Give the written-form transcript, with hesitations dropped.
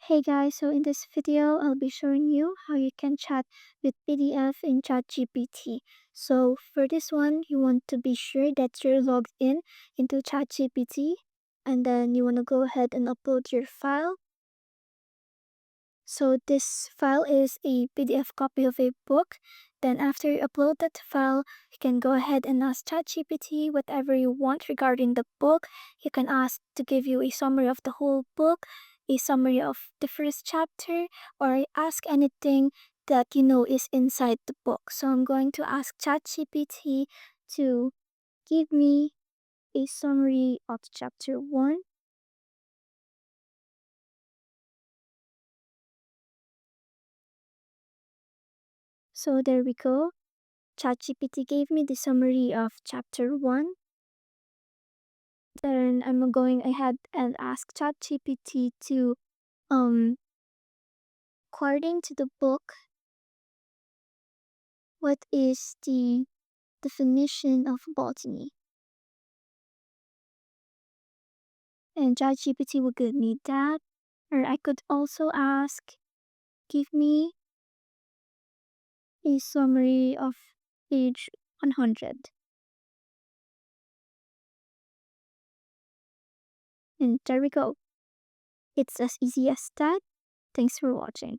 Hey guys, so in this video, I'll be showing you how you can chat with PDF in ChatGPT. So for this one, you want to be sure that you're logged in into ChatGPT, and then you want to go ahead and upload your file. So this file is a PDF copy of a book. Then after you upload that file, you can go ahead and ask ChatGPT whatever you want regarding the book. You can ask to give you a summary of the whole book, a summary of the first chapter, or ask anything that you know is inside the book. So I'm going to ask ChatGPT to give me a summary of chapter 1. So there we go. ChatGPT gave me the summary of chapter 1. Then I'm going ahead and ask ChatGPT to, according to the book, what is the definition of botany? And ChatGPT will give me that. Or I could also ask, give me a summary of page 100. And there we go. It's as easy as that. Thanks for watching.